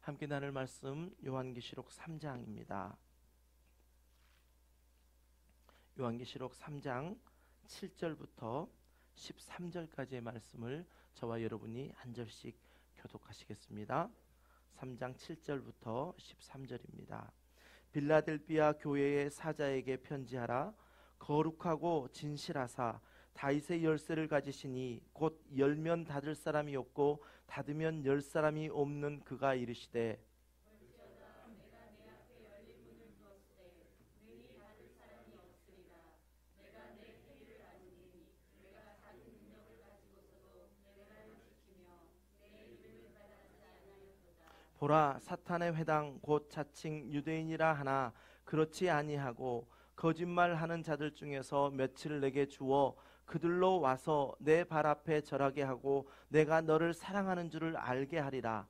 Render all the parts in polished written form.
함께 나눌 말씀 요한계시록 3장입니다. 요한계시록 3장 7절부터 13절까지의 말씀을 저와 여러분이 한 절씩 교독하시겠습니다. 3장 7절부터 13절입니다. 빌라델비아 교회의 사자에게 편지하라. 거룩하고 진실하사 다윗의 열쇠를 가지시니 곧 열면 닫을 사람이 없고 닫으면 열 사람이 없는 그가 이르시되 보라, 사탄의 회당 곧 자칭 유대인이라 하나 그렇지 아니하고 거짓말하는 자들 중에서 며칠 내게 주어 그들로 와서 내 발 앞에 절하게 하고 내가 너를 사랑하는 줄을 알게 하리라.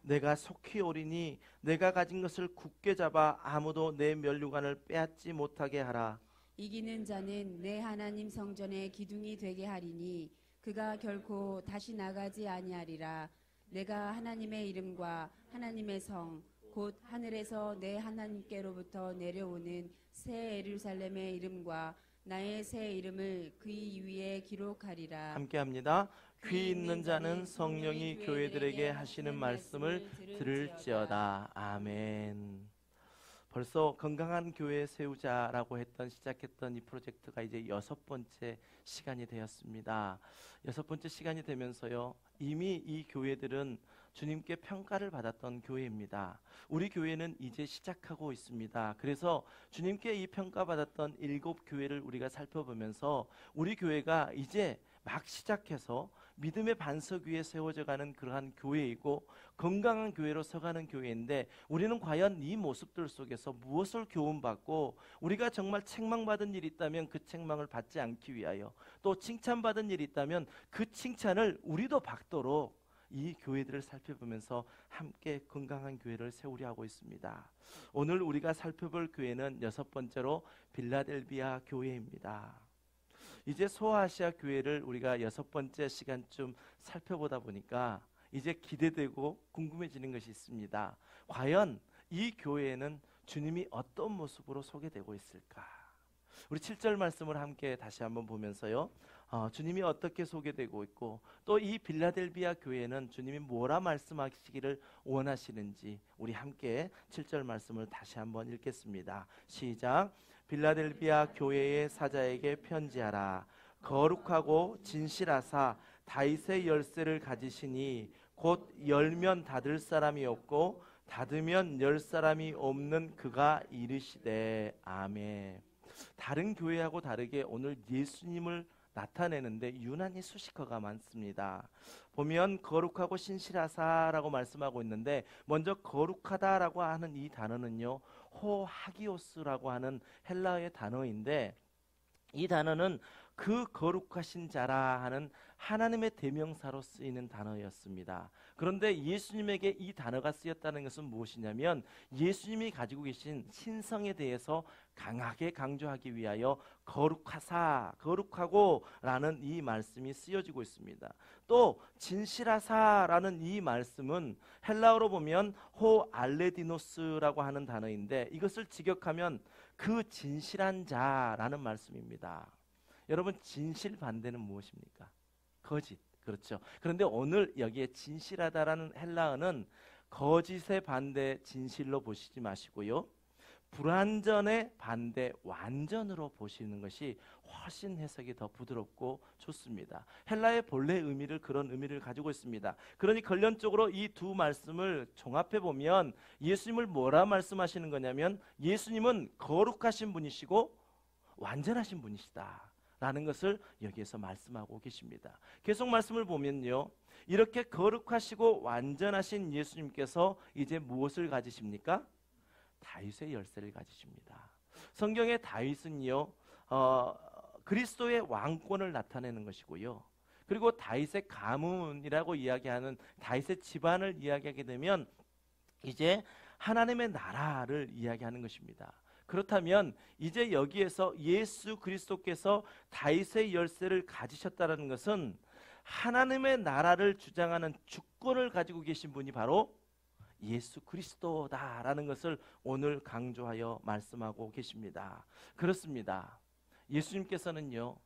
내가 속히 오리니 내가 가진 것을 굳게 잡아 아무도 내 면류관을 빼앗지 못하게 하라. 이기는 자는 내 하나님 성전의 기둥이 되게 하리니 그가 결코 다시 나가지 아니하리라. 내가 하나님의 이름과 하나님의 성 곧 하늘에서 내 하나님께로부터 내려오는 새 예루살렘의 이름과 나의 새 이름을 그의 위에 기록하리라. 함께합니다. 귀 있는 자는 성령이 교회들에게 하시는 말씀을 들을지어다. 아멘. 벌써 건강한 교회 세우자라고 시작했던 이 프로젝트가 이제 6번째 시간이 되었습니다. 6번째 시간이 되면서요, 이미 이 교회들은 주님께 평가를 받았던 교회입니다. 우리 교회는 이제 시작하고 있습니다. 그래서 주님께 이 평가받았던 7교회를 우리가 살펴보면서 우리 교회가 이제 막 시작해서 믿음의 반석 위에 세워져가는 그러한 교회이고 건강한 교회로 서가는 교회인데, 우리는 과연 이 모습들 속에서 무엇을 교훈받고 우리가 정말 책망받은 일이 있다면 그 책망을 받지 않기 위하여, 또 칭찬받은 일이 있다면 그 칭찬을 우리도 받도록 이 교회들을 살펴보면서 함께 건강한 교회를 세우려 하고 있습니다. 오늘 우리가 살펴볼 교회는 6번째로 빌라델비아 교회입니다. 이제 소아시아 교회를 우리가 6번째 시간쯤 살펴보다 보니까 이제 기대되고 궁금해지는 것이 있습니다. 과연 이 교회에는 주님이 어떤 모습으로 소개되고 있을까? 우리 7절 말씀을 함께 다시 한번 보면서요, 주님이 어떻게 소개되고 있고 또 이 빌라델비아 교회는 주님이 뭐라 말씀하시기를 원하시는지 우리 함께 7절 말씀을 다시 한번 읽겠습니다. 시작. 빌라델비아 교회의 사자에게 편지하라. 거룩하고 진실하사 다윗의 열쇠를 가지시니 곧 열면 닫을 사람이 없고 닫으면 열 사람이 없는 그가 이르시되. 아멘. 다른 교회하고 다르게 오늘 예수님을 나타내는데 유난히 수식어가 많습니다. 보면 거룩하고 신실하사라고 말씀하고 있는데, 먼저 거룩하다라고 하는 이 단어는요, 호하기오스라고 하는 헬라어의 단어인데, 이 단어는 그 거룩하신 자라 하는 하나님의 대명사로 쓰이는 단어였습니다. 그런데 예수님에게 이 단어가 쓰였다는 것은 무엇이냐면, 예수님이 가지고 계신 신성에 대해서 강하게 강조하기 위하여 거룩하사, 거룩하고 라는 이 말씀이 쓰여지고 있습니다. 또 진실하사라는 이 말씀은 헬라어로 보면 호알레디노스라고 하는 단어인데, 이것을 직역하면 그 진실한 자라는 말씀입니다. 여러분, 진실 반대는 무엇입니까? 거짓. 그렇죠. 그런데 오늘 여기에 진실하다라는 헬라어는 거짓의 반대 진실로 보시지 마시고요, 불완전의 반대 완전으로 보시는 것이 훨씬 해석이 더 부드럽고 좋습니다. 헬라의 본래 의미를, 그런 의미를 가지고 있습니다. 그러니 결론적으로 이 두 말씀을 종합해 보면 예수님을 뭐라 말씀하시는 거냐면, 예수님은 거룩하신 분이시고 완전하신 분이시다 라는 것을 여기에서 말씀하고 계십니다. 계속 말씀을 보면요, 이렇게 거룩하시고 완전하신 예수님께서 이제 무엇을 가지십니까? 다윗의 열쇠를 가지십니다. 성경의 다윗은요, 그리스도의 왕권을 나타내는 것이고요, 그리고 다윗의 가문이라고 이야기하는 다윗의 집안을 이야기하게 되면 이제 하나님의 나라를 이야기하는 것입니다. 그렇다면 이제 여기에서 예수 그리스도께서 다윗의 열쇠를 가지셨다는 것은 하나님의 나라를 주장하는 주권을 가지고 계신 분이 바로 예수 그리스도다라는 것을 오늘 강조하여 말씀하고 계십니다. 그렇습니다. 예수님께서는요,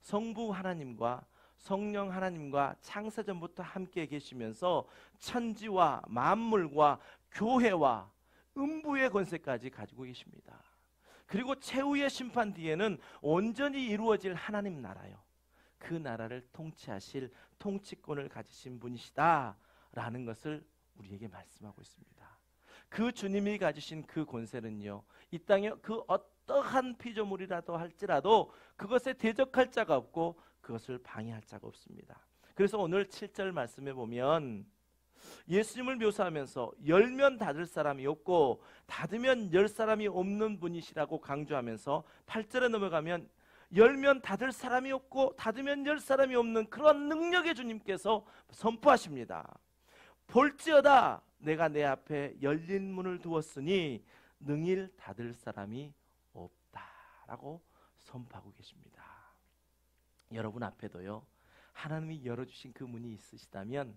성부 하나님과 성령 하나님과 창세전부터 함께 계시면서 천지와 만물과 교회와 음부의 권세까지 가지고 계십니다. 그리고 최후의 심판 뒤에는 온전히 이루어질 하나님 나라요, 그 나라를 통치하실 통치권을 가지신 분이시다라는 것을 우리에게 말씀하고 있습니다. 그 주님이 가지신 그 권세는요, 이 땅에 그 어떠한 피조물이라도 할지라도 그것에 대적할 자가 없고 그것을 방해할 자가 없습니다. 그래서 오늘 7절 말씀에 보면 예수님을 묘사하면서 열면 닫을 사람이 없고 닫으면 열 사람이 없는 분이시라고 강조하면서 8절에 넘어가면 열면 닫을 사람이 없고 닫으면 열 사람이 없는 그런 능력의 주님께서 선포하십니다. 볼지어다 내가 내 앞에 열린 문을 두었으니 능일 닫을 사람이 없다라고 선포하고 계십니다. 여러분 앞에도요, 하나님이 열어주신 그 문이 있으시다면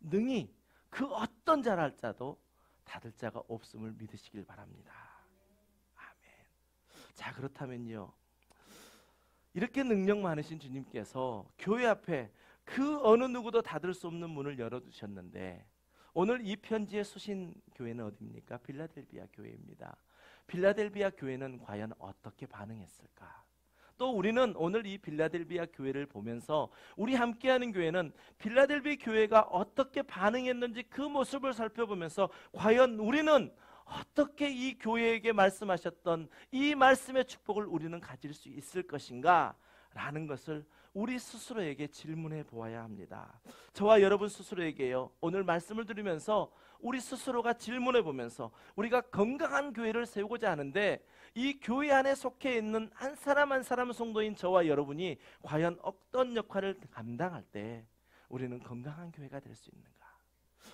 능히 그 어떤 자라 할자도 닫을 자가 없음을 믿으시길 바랍니다. 아멘. 자, 그렇다면요, 이렇게 능력 많으신 주님께서 교회 앞에 그 어느 누구도 닫을 수 없는 문을 열어두셨는데 오늘 이 편지에 쏘신 교회는 어디입니까? 빌라델비아 교회입니다. 빌라델비아 교회는 과연 어떻게 반응했을까? 또 우리는 오늘 이 빌라델비아 교회를 보면서 우리 함께하는 교회는 빌라델비아 교회가 어떻게 반응했는지 그 모습을 살펴보면서 과연 우리는 어떻게 이 교회에게 말씀하셨던 이 말씀의 축복을 우리는 가질 수 있을 것인가? 라는 것을 우리 스스로에게 질문해 보아야 합니다. 저와 여러분 스스로에게요, 오늘 말씀을 들으면서 우리 스스로가 질문해 보면서 우리가 건강한 교회를 세우고자 하는데 이 교회 안에 속해 있는 한 사람 한 사람 성도인 저와 여러분이 과연 어떤 역할을 감당할 때 우리는 건강한 교회가 될 수 있는가?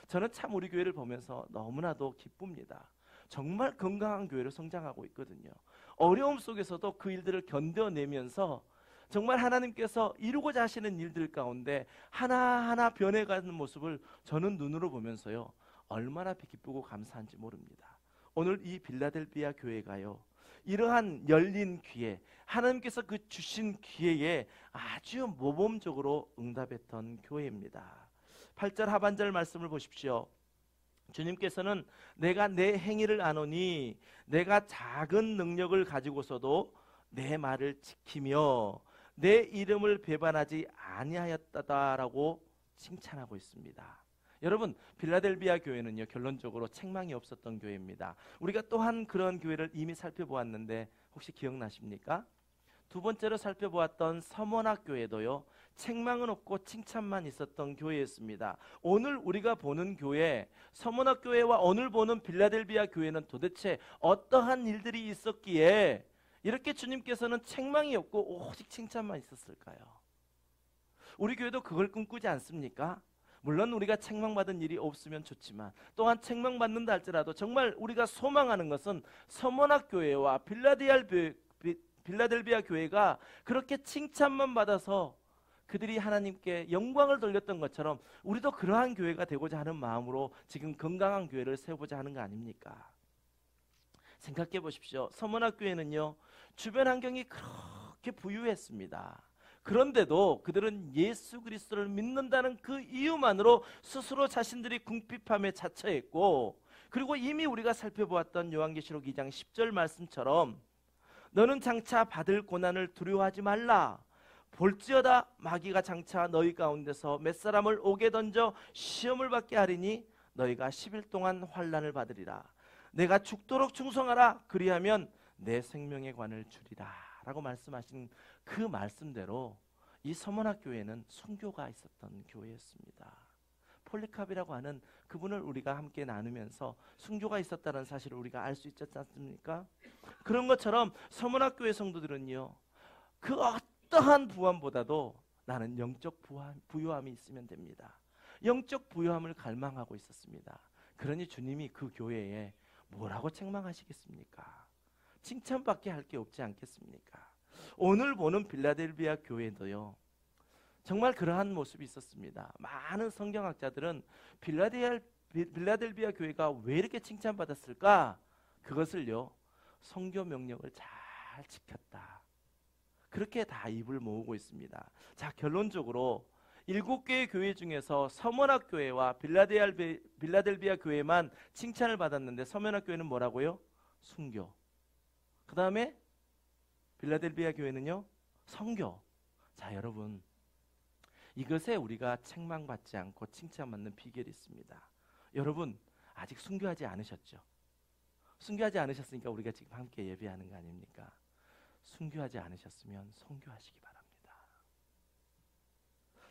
저는 참 우리 교회를 보면서 너무나도 기쁩니다. 정말 건강한 교회로 성장하고 있거든요. 어려움 속에서도 그 일들을 견뎌내면서 정말 하나님께서 이루고자 하시는 일들 가운데 하나하나 변해가는 모습을 저는 눈으로 보면서요, 얼마나 기쁘고 감사한지 모릅니다. 오늘 이 빌라델비아 교회가요, 이러한 열린 기회, 하나님께서 그 주신 기회에 아주 모범적으로 응답했던 교회입니다. 8절 하반절 말씀을 보십시오. 주님께서는 내가 내 행위를 아노니 내가 작은 능력을 가지고서도 내 말을 지키며 내 이름을 배반하지 아니하였다라고 칭찬하고 있습니다. 여러분, 빌라델비아 교회는요, 결론적으로 책망이 없었던 교회입니다. 우리가 또한 그런 교회를 이미 살펴보았는데 혹시 기억나십니까? 두 번째로 살펴보았던 서머나 교회도요, 책망은 없고 칭찬만 있었던 교회였습니다. 오늘 우리가 보는 교회, 서머나 교회와 오늘 보는 빌라델비아 교회는 도대체 어떠한 일들이 있었기에 이렇게 주님께서는 책망이 없고 오직 칭찬만 있었을까요? 우리 교회도 그걸 꿈꾸지 않습니까? 물론 우리가 책망받은 일이 없으면 좋지만 또한 책망받는다 할지라도 정말 우리가 소망하는 것은 서머나 교회와 빌라델비아 교회가 그렇게 칭찬만 받아서 그들이 하나님께 영광을 돌렸던 것처럼 우리도 그러한 교회가 되고자 하는 마음으로 지금 건강한 교회를 세우고자 하는 거 아닙니까? 생각해 보십시오. 서머나 교회는요, 주변 환경이 그렇게 부유했습니다. 그런데도 그들은 예수 그리스도를 믿는다는 그 이유만으로 스스로 자신들이 궁핍함에 자처했고, 그리고 이미 우리가 살펴보았던 요한계시록 2장 10절 말씀처럼 너는 장차 받을 고난을 두려워하지 말라. 볼지어다 마귀가 장차 너희 가운데서 몇 사람을 옥에 던져 시험을 받게 하리니 너희가 10일 동안 환난을 받으리라. 내가 죽도록 충성하라. 그리하면 내 생명의 관을 주리라 라고 말씀하신 그 말씀대로 이 서머나 교회는 순교가 있었던 교회였습니다. 폴리캅이라고 하는 그분을 우리가 함께 나누면서 순교가 있었다는 사실을 우리가 알 수 있지 않습니까? 그런 것처럼 서머나 교회 성도들은요, 그 어떠한 부함보다도 나는 영적 부유함이 있으면 됩니다. 영적 부유함을 갈망하고 있었습니다. 그러니 주님이 그 교회에 뭐라고 책망하시겠습니까? 칭찬밖에 할 게 없지 않겠습니까? 오늘 보는 빌라델비아 교회도요, 정말 그러한 모습이 있었습니다. 많은 성경학자들은 빌라델비아 교회가 왜 이렇게 칭찬받았을까? 그것을요, 성교 명령을 잘 지켰다, 그렇게 다 입을 모으고 있습니다. 자, 결론적으로 7개의 교회 중에서 서머낙 교회와 빌라델비아 교회만 칭찬을 받았는데, 서머낙 교회는 뭐라고요? 순교. 그 다음에 빌라델비아 교회는요, 성교. 자, 여러분, 이것에 우리가 책망받지 않고 칭찬받는 비결이 있습니다. 여러분, 아직 순교하지 않으셨죠? 순교하지 않으셨으니까 우리가 지금 함께 예배하는 거 아닙니까? 순교하지 않으셨으면 선교하시기 바랍니다.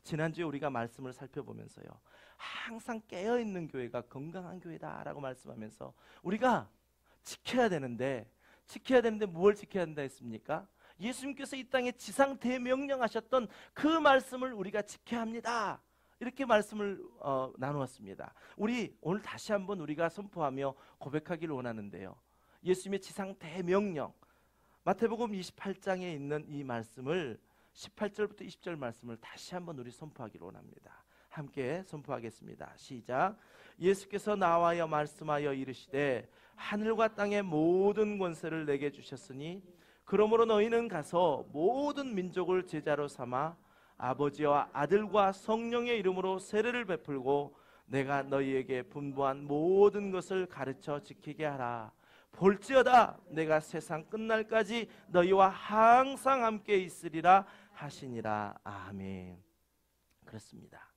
지난주에 우리가 말씀을 살펴보면서요, 항상 깨어있는 교회가 건강한 교회다라고 말씀하면서 우리가 지켜야 되는데 뭘 지켜야 된다 했습니까? 예수님께서 이 땅에 지상 대명령하셨던 그 말씀을 우리가 지켜야 합니다. 이렇게 말씀을 나누었습니다. 우리 오늘 다시 한번 우리가 선포하며 고백하기를 원하는데요, 예수님의 지상 대명령, 마태복음 28장에 있는 이 말씀을 18절부터 20절 말씀을 다시 한번 우리 선포하기를 원합니다. 함께 선포하겠습니다. 시작. 예수께서 나와여 말씀하여 이르시되 하늘과 땅의 모든 권세를 내게 주셨으니 그러므로 너희는 가서 모든 민족을 제자로 삼아 아버지와 아들과 성령의 이름으로 세례를 베풀고 내가 너희에게 분부한 모든 것을 가르쳐 지키게 하라. 볼지어다 내가 세상 끝날까지 너희와 항상 함께 있으리라 하시니라. 아멘. 그렇습니다.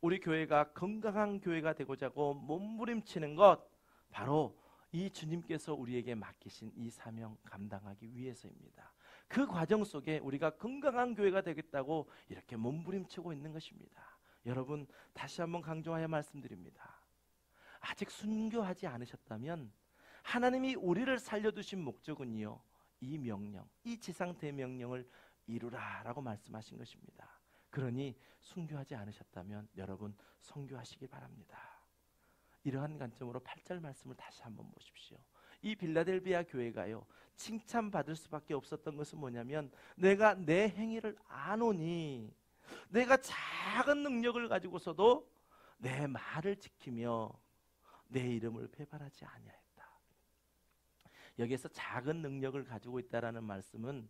우리 교회가 건강한 교회가 되고자 하고 몸부림치는 것, 바로 이 주님께서 우리에게 맡기신 이 사명 감당하기 위해서입니다. 그 과정 속에 우리가 건강한 교회가 되겠다고 이렇게 몸부림치고 있는 것입니다. 여러분, 다시 한번 강조하여 말씀드립니다. 아직 순교하지 않으셨다면 하나님이 우리를 살려두신 목적은요, 이 명령, 이 지상 대명령을 이루라라고 말씀하신 것입니다. 그러니 순교하지 않으셨다면 여러분 선교하시기 바랍니다. 이러한 관점으로 8절 말씀을 다시 한번 보십시오. 이 빌라델비아 교회가요, 칭찬받을 수밖에 없었던 것은 뭐냐면, 내가 내 행위를 아노니, 내가 작은 능력을 가지고서도 내 말을 지키며 내 이름을 배반하지 아니하였다. 여기에서 작은 능력을 가지고 있다라는 말씀은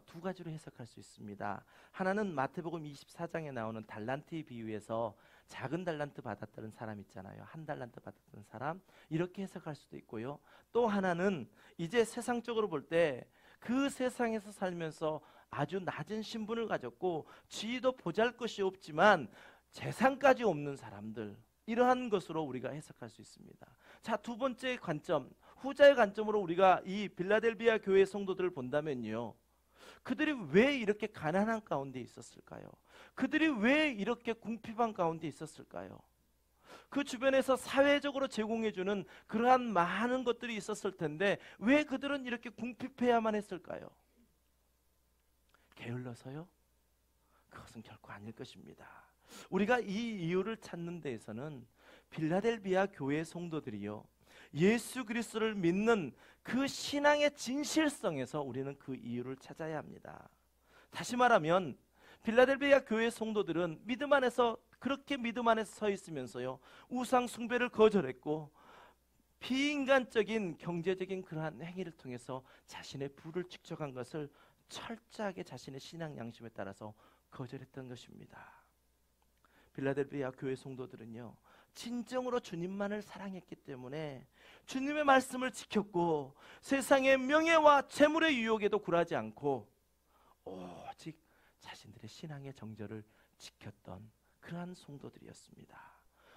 두 가지로 해석할 수 있습니다. 하나는 마태복음 24장에 나오는 달란트의 비유에서 작은 달란트 받았다는 사람 있잖아요. 한 달란트 받았던 사람, 이렇게 해석할 수도 있고요. 또 하나는 이제 세상적으로 볼 때 그 세상에서 살면서 아주 낮은 신분을 가졌고 지위도 보잘것이 없지만 재산까지 없는 사람들, 이러한 것으로 우리가 해석할 수 있습니다. 자, 두 번째 관점, 후자의 관점으로 우리가 이 빌라델비아 교회 성도들을 본다면요, 그들이 왜 이렇게 가난한 가운데 있었을까요? 그들이 왜 이렇게 궁핍한 가운데 있었을까요? 그 주변에서 사회적으로 제공해주는 그러한 많은 것들이 있었을 텐데 왜 그들은 이렇게 궁핍해야만 했을까요? 게을러서요? 그것은 결코 아닐 것입니다. 우리가 이 이유를 찾는 데에서는 빌라델비아 교회 성도들이요, 예수 그리스도를 믿는 그 신앙의 진실성에서 우리는 그 이유를 찾아야 합니다. 다시 말하면 빌라델비아 교회 성도들은 믿음 안에서, 그렇게 믿음 안에서 서 있으면서요, 우상 숭배를 거절했고 비인간적인 경제적인 그러한 행위를 통해서 자신의 부를 축적한 것을 철저하게 자신의 신앙 양심에 따라서 거절했던 것입니다. 빌라델비아 교회 성도들은요, 진정으로 주님만을 사랑했기 때문에 주님의 말씀을 지켰고 세상의 명예와 재물의 유혹에도 굴하지 않고 오직 자신들의 신앙의 정절을 지켰던 그러한 성도들이었습니다.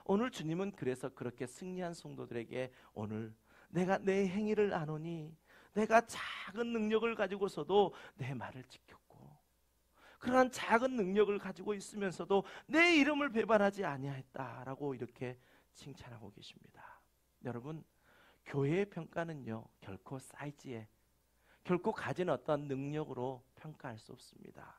오늘 주님은 그래서 그렇게 승리한 성도들에게 오늘 내가 내 행위를 아노니, 내가 작은 능력을 가지고서도 내 말을 지켰고 그러한 작은 능력을 가지고 있으면서도 내 이름을 배반하지 아니하였다라고 이렇게 칭찬하고 계십니다. 여러분, 교회의 평가는요, 결코 사이즈에, 결코 가진 어떤 능력으로 평가할 수 없습니다.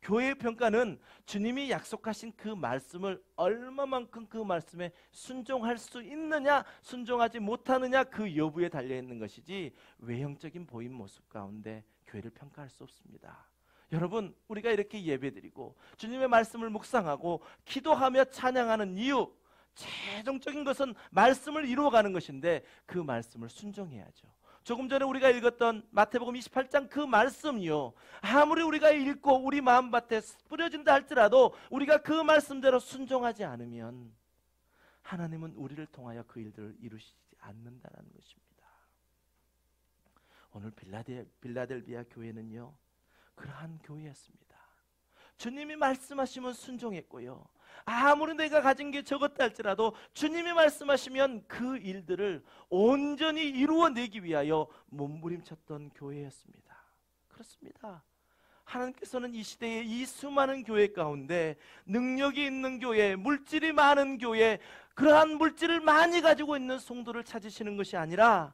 교회의 평가는 주님이 약속하신 그 말씀을 얼마만큼 그 말씀에 순종할 수 있느냐, 순종하지 못하느냐 그 여부에 달려있는 것이지 외형적인 보임 모습 가운데 교회를 평가할 수 없습니다. 여러분, 우리가 이렇게 예배드리고 주님의 말씀을 묵상하고 기도하며 찬양하는 이유, 최종적인 것은 말씀을 이루어가는 것인데 그 말씀을 순종해야죠. 조금 전에 우리가 읽었던 마태복음 28장 그 말씀이요, 아무리 우리가 읽고 우리 마음밭에 뿌려진다 할지라도 우리가 그 말씀대로 순종하지 않으면 하나님은 우리를 통하여 그 일들을 이루시지 않는다는 것입니다. 오늘 빌라델비아 교회는요, 그러한 교회였습니다. 주님이 말씀하시면 순종했고요, 아무리 내가 가진 게 적었다 할지라도 주님이 말씀하시면 그 일들을 온전히 이루어내기 위하여 몸부림쳤던 교회였습니다. 그렇습니다. 하나님께서는 이 시대에 이 수많은 교회 가운데 능력이 있는 교회, 물질이 많은 교회, 그러한 물질을 많이 가지고 있는 성도를 찾으시는 것이 아니라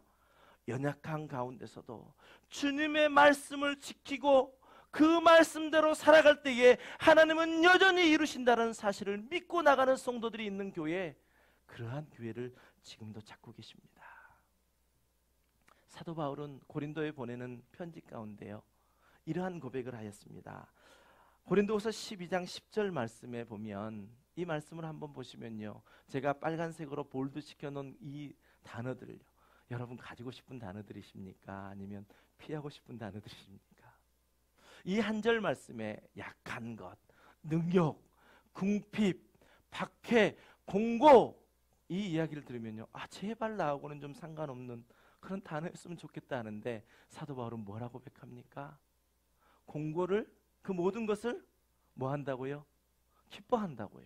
연약한 가운데서도 주님의 말씀을 지키고 그 말씀대로 살아갈 때에 하나님은 여전히 이루신다는 사실을 믿고 나가는 성도들이 있는 교회, 그러한 교회를 지금도 찾고 계십니다. 사도 바울은 고린도에 보내는 편지 가운데요, 이러한 고백을 하였습니다. 고린도후서 12장 10절 말씀에 보면 이 말씀을 한번 보시면요, 제가 빨간색으로 볼드 시켜놓은 이 단어들을요, 여러분 가지고 싶은 단어들이십니까? 아니면 피하고 싶은 단어들이십니까? 이 한 절 말씀에 약한 것, 능욕, 궁핍, 박해, 공고, 이 이야기를 들으면요, 제발 나하고는 좀 상관없는 그런 단어였으면 좋겠다 하는데 사도 바울은 뭐라고 고백합니까? 공고를, 그 모든 것을 뭐 한다고요? 기뻐한다고요.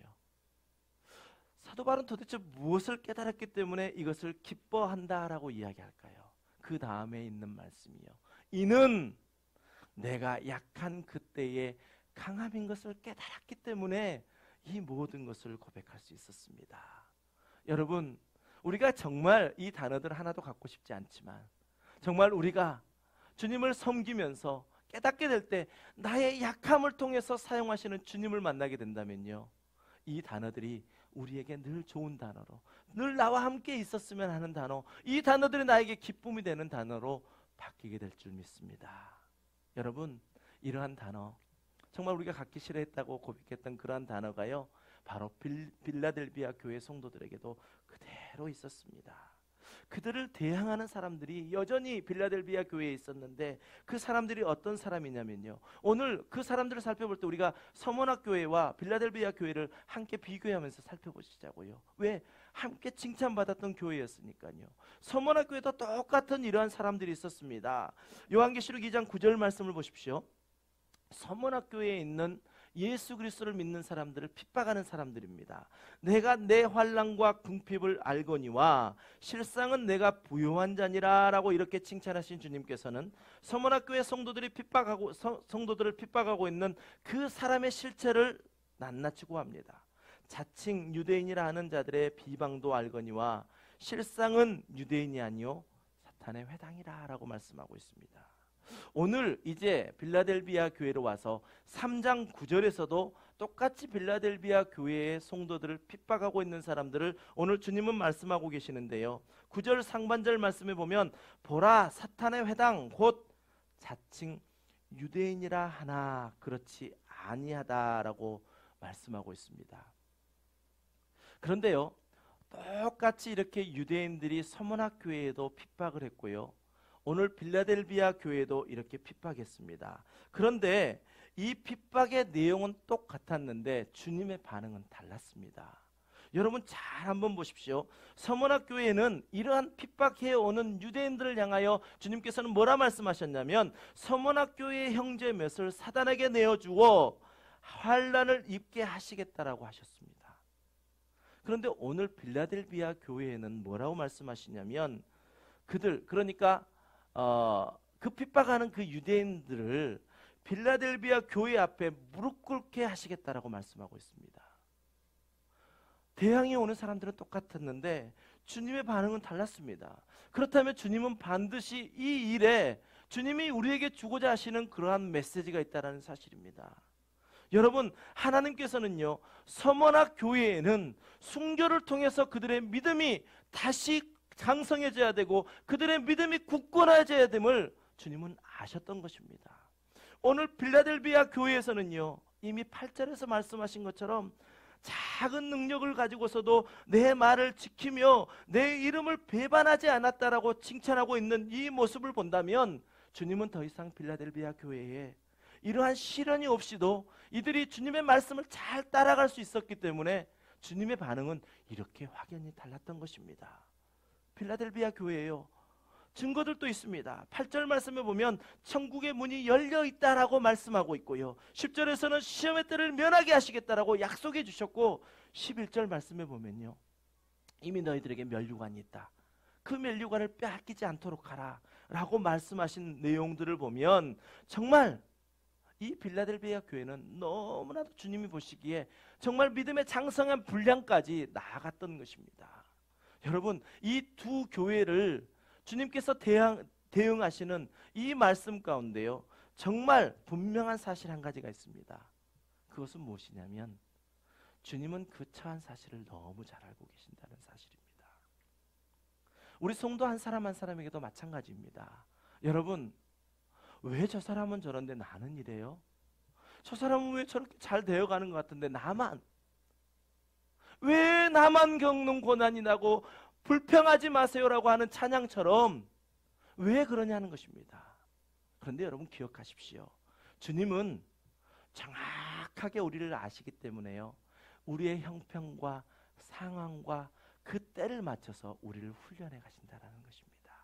사도 바울은 도대체 무엇을 깨달았기 때문에 이것을 기뻐한다라고 이야기할까요? 그 다음에 있는 말씀이요, 이는 내가 약한 그때의 강함인 것을 깨달았기 때문에 이 모든 것을 고백할 수 있었습니다. 여러분, 우리가 정말 이 단어들 하나도 갖고 싶지 않지만 정말 우리가 주님을 섬기면서 깨닫게 될 때 나의 약함을 통해서 사용하시는 주님을 만나게 된다면요, 이 단어들이 우리에게 늘 좋은 단어로, 늘 나와 함께 있었으면 하는 단어, 이 단어들이 나에게 기쁨이 되는 단어로 바뀌게 될 줄 믿습니다. 여러분, 이러한 단어, 정말 우리가 갖기 싫어했다고 고백했던 그러한 단어가요, 바로 빌라델비아 교회 성도들에게도 그대로 있었습니다. 그들을 대항하는 사람들이 여전히 빌라델비아 교회에 있었는데 그 사람들이 어떤 사람이냐면요, 오늘 그 사람들을 살펴볼 때 우리가 서머나 교회와 빌라델비아 교회를 함께 비교하면서 살펴보시자고요. 왜? 함께 칭찬받았던 교회였으니까요. 서머나 교회도 똑같은 이러한 사람들이 있었습니다. 요한계시록 2장 9절 말씀을 보십시오. 서머나 교회에 있는 예수 그리스도를 믿는 사람들을 핍박하는 사람들입니다. 내가 내 환난과 궁핍을 알거니와 실상은 내가 부요한 자니라 라고 이렇게 칭찬하신 주님께서는 서머나 교회 성도들을 핍박하고 있는 그 사람의 실체를 낱낱이 고합니다. 자칭 유대인이라 하는 자들의 비방도 알거니와 실상은 유대인이 아니요 사탄의 회당이라 라고 말씀하고 있습니다. 오늘 이제 빌라델비아 교회로 와서 3장 9절에서도 똑같이 빌라델비아 교회의 성도들을 핍박하고 있는 사람들을 오늘 주님은 말씀하고 계시는데요, 9절 상반절 말씀에 보면 보라 사탄의 회당 곧 자칭 유대인이라 하나 그렇지 아니하다라고 말씀하고 있습니다. 그런데요, 똑같이 이렇게 유대인들이 서머나 교회에도 핍박을 했고요, 오늘 빌라델비아 교회도 이렇게 핍박했습니다. 그런데 이 핍박의 내용은 똑같았는데 주님의 반응은 달랐습니다. 여러분 잘 한번 보십시오. 서머나 교회는 이러한 핍박해오는 유대인들을 향하여 주님께서는 뭐라 말씀하셨냐면 서머나 교회의 형제 몇을 사단에게 내어주어 환난을 입게 하시겠다라고 하셨습니다. 그런데 오늘 빌라델비아 교회에는 뭐라고 말씀하시냐면 그들, 그러니까 그 핍박하는 그 유대인들을 빌라델비아 교회 앞에 무릎 꿇게 하시겠다라고 말씀하고 있습니다. 대항해 오는 사람들은 똑같았는데 주님의 반응은 달랐습니다. 그렇다면 주님은 반드시 이 일에 주님이 우리에게 주고자 하시는 그러한 메시지가 있다는 사실입니다. 여러분, 하나님께서는요, 서머나 교회에는 순교를 통해서 그들의 믿음이 다시 강성해져야 되고 그들의 믿음이 굳건해져야 됨을 주님은 아셨던 것입니다. 오늘 빌라델비아 교회에서는요, 이미 8절에서 말씀하신 것처럼 작은 능력을 가지고서도 내 말을 지키며 내 이름을 배반하지 않았다라고 칭찬하고 있는 이 모습을 본다면 주님은 더 이상 빌라델비아 교회에 이러한 시련이 없이도 이들이 주님의 말씀을 잘 따라갈 수 있었기 때문에 주님의 반응은 이렇게 확연히 달랐던 것입니다. 빌라델비아 교회예요. 증거들도 있습니다. 8절 말씀에 보면 천국의 문이 열려 있다라고 말씀하고 있고요. 10절에서는 시험의 때를 면하게 하시겠다라고 약속해 주셨고 11절 말씀에 보면요, 이미 너희들에게 면류관이 있다. 그 면류관을 빼앗기지 않도록 하라 라고 말씀하신 내용들을 보면 정말 이 빌라델비아 교회는 너무나도 주님이 보시기에 정말 믿음의 장성한 분량까지 나아갔던 것입니다. 여러분, 이 두 교회를 주님께서 대응하시는 이 말씀 가운데요, 정말 분명한 사실 한 가지가 있습니다. 그것은 무엇이냐면 주님은 그 처한 사실을 너무 잘 알고 계신다는 사실입니다. 우리 성도 한 사람 한 사람에게도 마찬가지입니다. 여러분, 왜 저 사람은 저런데 나는 이래요? 저 사람은 왜 저렇게 잘 되어가는 것 같은데 왜 나만 겪는 고난이 나고 불평하지 마세요라고 하는 찬양처럼 왜 그러냐는 것입니다. 그런데 여러분 기억하십시오. 주님은 정확하게 우리를 아시기 때문에요, 우리의 형편과 상황과 그 때를 맞춰서 우리를 훈련해 가신다는 것입니다.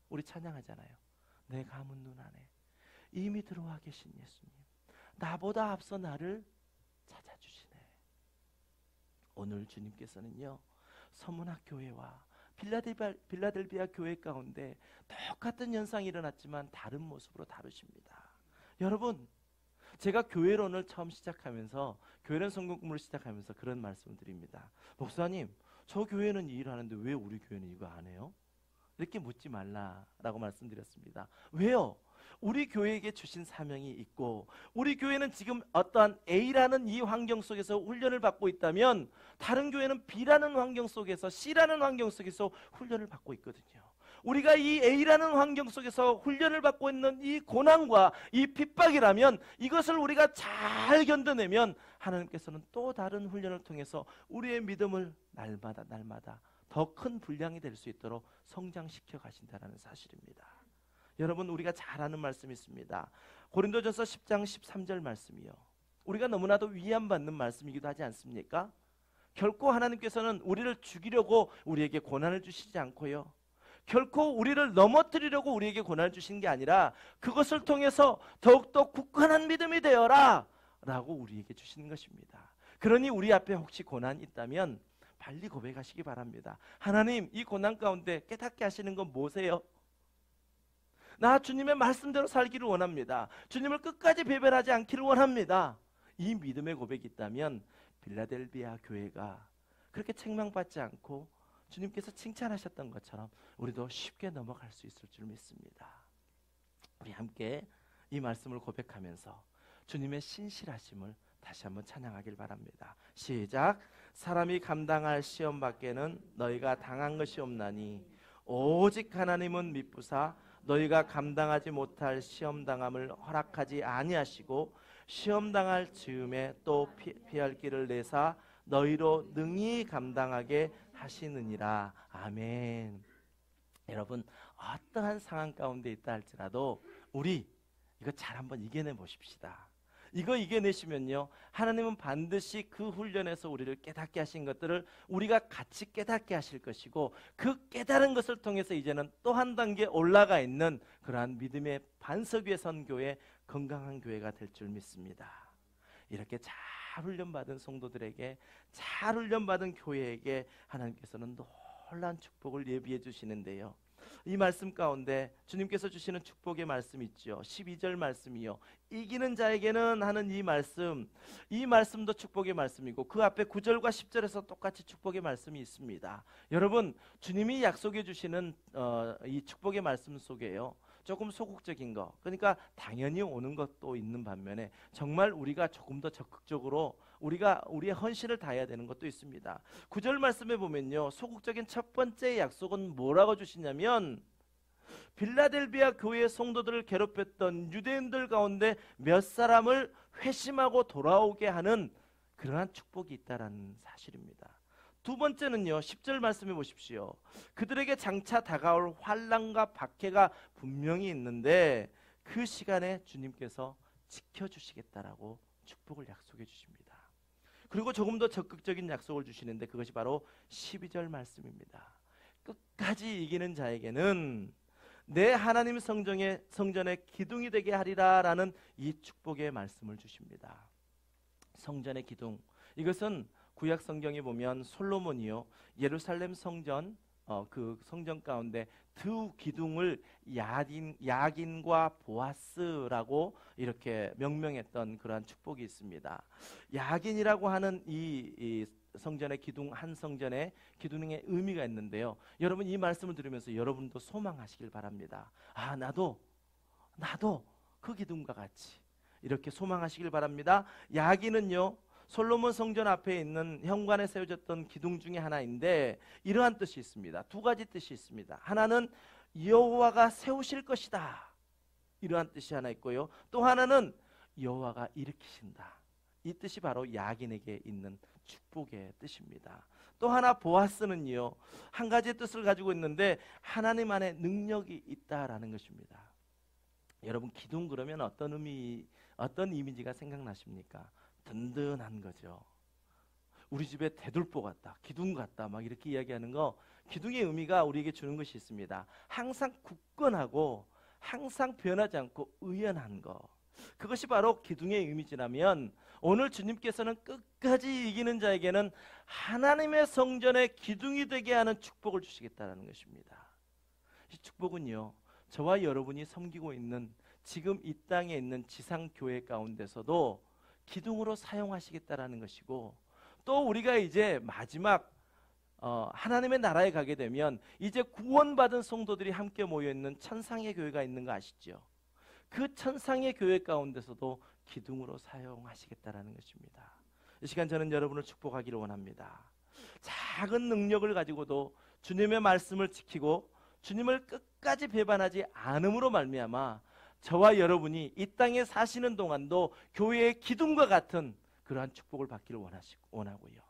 우리 찬양하잖아요. 내 감은 눈 안에 이미 들어와 계신 예수님, 나보다 앞서 나를 찾아주시네. 오늘 주님께서는요, 서문학 교회와 빌라델비아 교회 가운데 똑같은 현상이 일어났지만 다른 모습으로 다루십니다. 여러분, 제가 교회론을 처음 시작하면서, 교회론 성경 공부를 시작하면서 그런 말씀을 드립니다. 목사님, 저 교회는 이 일을 하는데 왜 우리 교회는 이거 안 해요? 이렇게 묻지 말라라고 말씀드렸습니다. 왜요? 우리 교회에게 주신 사명이 있고 우리 교회는 지금 어떠한 A라는 이 환경 속에서 훈련을 받고 있다면 다른 교회는 B라는 환경 속에서, C라는 환경 속에서 훈련을 받고 있거든요. 우리가 이 A라는 환경 속에서 훈련을 받고 있는 이 고난과 이 핍박이라면 이것을 우리가 잘 견뎌내면 하나님께서는 또 다른 훈련을 통해서 우리의 믿음을 날마다 더 큰 분량이 될 수 있도록 성장시켜 가신다는 사실입니다. 여러분, 우리가 잘 아는 말씀이 있습니다. 고린도전서 10장 13절 말씀이요, 우리가 너무나도 위안받는 말씀이기도 하지 않습니까? 결코 하나님께서는 우리를 죽이려고 우리에게 고난을 주시지 않고요, 결코 우리를 넘어뜨리려고 우리에게 고난을 주시는 게 아니라 그것을 통해서 더욱더 굳건한 믿음이 되어라 라고 우리에게 주시는 것입니다. 그러니 우리 앞에 혹시 고난이 있다면 빨리 고백하시기 바랍니다. 하나님, 이 고난 가운데 깨닫게 하시는 건 뭐세요? 나 주님의 말씀대로 살기를 원합니다. 주님을 끝까지 배반하지 않기를 원합니다. 이 믿음의 고백이 있다면 빌라델비아 교회가 그렇게 책망받지 않고 주님께서 칭찬하셨던 것처럼 우리도 쉽게 넘어갈 수 있을 줄 믿습니다. 우리 함께 이 말씀을 고백하면서 주님의 신실하심을 다시 한번 찬양하길 바랍니다. 시작. 사람이 감당할 시험 밖에는 너희가 당한 것이 없나니 오직 하나님은 미쁘사 너희가 감당하지 못할 시험 당함을 허락하지 아니하시고 시험 당할 즈음에 또 피할 길을 내사 너희로 능히 감당하게 하시느니라. 아멘. 여러분, 어떠한 상황 가운데 있다 할지라도 우리 이거 잘 한번 이겨내 보십시다. 이거 이겨내시면요, 하나님은 반드시 그 훈련에서 우리를 깨닫게 하신 것들을 우리가 같이 깨닫게 하실 것이고 그 깨달은 것을 통해서 이제는 또 한 단계 올라가 있는 그러한 믿음의 반석 위에 선 교회, 건강한 교회가 될 줄 믿습니다. 이렇게 잘 훈련받은 성도들에게, 잘 훈련받은 교회에게 하나님께서는 놀라운 축복을 예비해 주시는데요, 이 말씀 가운데 주님께서 주시는 축복의 말씀 있죠. 12절 말씀이요, 이기는 자에게는 하는 이 말씀도 축복의 말씀이고 그 앞에 9절과 10절에서 똑같이 축복의 말씀이 있습니다. 여러분, 주님이 약속해 주시는 이 축복의 말씀 속에요, 조금 소극적인 거, 그러니까 당연히 오는 것도 있는 반면에 정말 우리가 조금 더 적극적으로 우리의 헌신을 다해야 되는 것도 있습니다. 9절 말씀에 보면요, 소극적인 첫 번째 약속은 뭐라고 주시냐면 빌라델비아 교회의 성도들을 괴롭혔던 유대인들 가운데 몇 사람을 회심하고 돌아오게 하는 그러한 축복이 있다라는 사실입니다. 두 번째는요, 10절 말씀해 보십시오. 그들에게 장차 다가올 환난과 박해가 분명히 있는데 그 시간에 주님께서 지켜주시겠다라고 축복을 약속해 주십니다. 그리고 조금 더 적극적인 약속을 주시는데 그것이 바로 12절 말씀입니다. 끝까지 이기는 자에게는 내 하나님 성전의 기둥이 되게 하리라라는 이 축복의 말씀을 주십니다. 성전의 기둥, 이것은 구약 성경에 보면 솔로몬이요, 예루살렘 성전 그 성전 가운데 두 기둥을 야긴과 보아스라고 이렇게 명명했던 그러한 축복이 있습니다. 야긴이라고 하는 이 성전의 기둥, 한 성전의 기둥의 의미가 있는데요. 여러분 이 말씀을 들으면서 여러분도 소망하시길 바랍니다. 아, 나도 그 기둥과 같이 이렇게 소망하시길 바랍니다. 야긴은요, 솔로몬 성전 앞에 있는 현관에 세워졌던 기둥 중에 하나인데 이러한 뜻이 있습니다. 두 가지 뜻이 있습니다. 하나는 여호와가 세우실 것이다, 이러한 뜻이 하나 있고요. 또 하나는 여호와가 일으키신다, 이 뜻이 바로 야긴에게 있는 축복의 뜻입니다. 또 하나 보아스는요, 한 가지 뜻을 가지고 있는데 하나님 안에 능력이 있다라는 것입니다. 여러분 기둥 그러면 어떤 이미지가 생각나십니까? 든든한 거죠. 우리 집에 대들보 같다, 기둥 같다, 막 이렇게 이야기하는 거, 기둥의 의미가 우리에게 주는 것이 있습니다. 항상 굳건하고 항상 변하지 않고 의연한 거, 그것이 바로 기둥의 이미지라면 오늘 주님께서는 끝까지 이기는 자에게는 하나님의 성전의 기둥이 되게 하는 축복을 주시겠다는 것입니다. 이 축복은요, 저와 여러분이 섬기고 있는 지금 이 땅에 있는 지상교회 가운데서도 기둥으로 사용하시겠다라는 것이고, 또 우리가 이제 마지막 하나님의 나라에 가게 되면 이제 구원받은 성도들이 함께 모여있는 천상의 교회가 있는 거 아시죠? 그 천상의 교회 가운데서도 기둥으로 사용하시겠다라는 것입니다. 이 시간 저는 여러분을 축복하기를 원합니다. 작은 능력을 가지고도 주님의 말씀을 지키고 주님을 끝까지 배반하지 않음으로 말미암아 저와 여러분이 이 땅에 사시는 동안도 교회의 기둥과 같은 그러한 축복을 받기를 원하고요.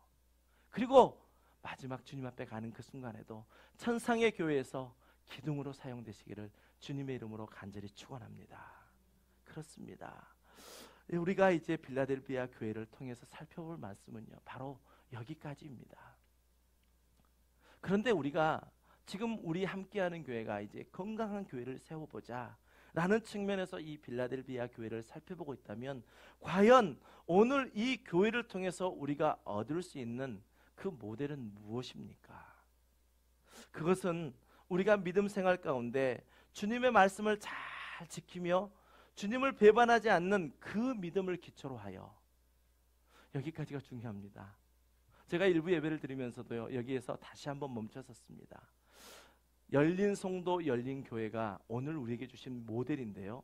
그리고 마지막 주님 앞에 가는 그 순간에도 천상의 교회에서 기둥으로 사용되시기를 주님의 이름으로 간절히 축원합니다. 그렇습니다. 우리가 이제 빌라델비아 교회를 통해서 살펴볼 말씀은요, 바로 여기까지입니다. 그런데 우리가 지금 우리 함께하는 교회가 이제 건강한 교회를 세워보자 라는 측면에서 이 빌라델비아 교회를 살펴보고 있다면 과연 오늘 이 교회를 통해서 우리가 얻을 수 있는 그 모델은 무엇입니까? 그것은 우리가 믿음 생활 가운데 주님의 말씀을 잘 지키며 주님을 배반하지 않는 그 믿음을 기초로 하여, 여기까지가 중요합니다. 제가 일부 예배를 드리면서도요, 여기에서 다시 한번 멈춰섰습니다. 열린 성도, 열린 교회가 오늘 우리에게 주신 모델인데요,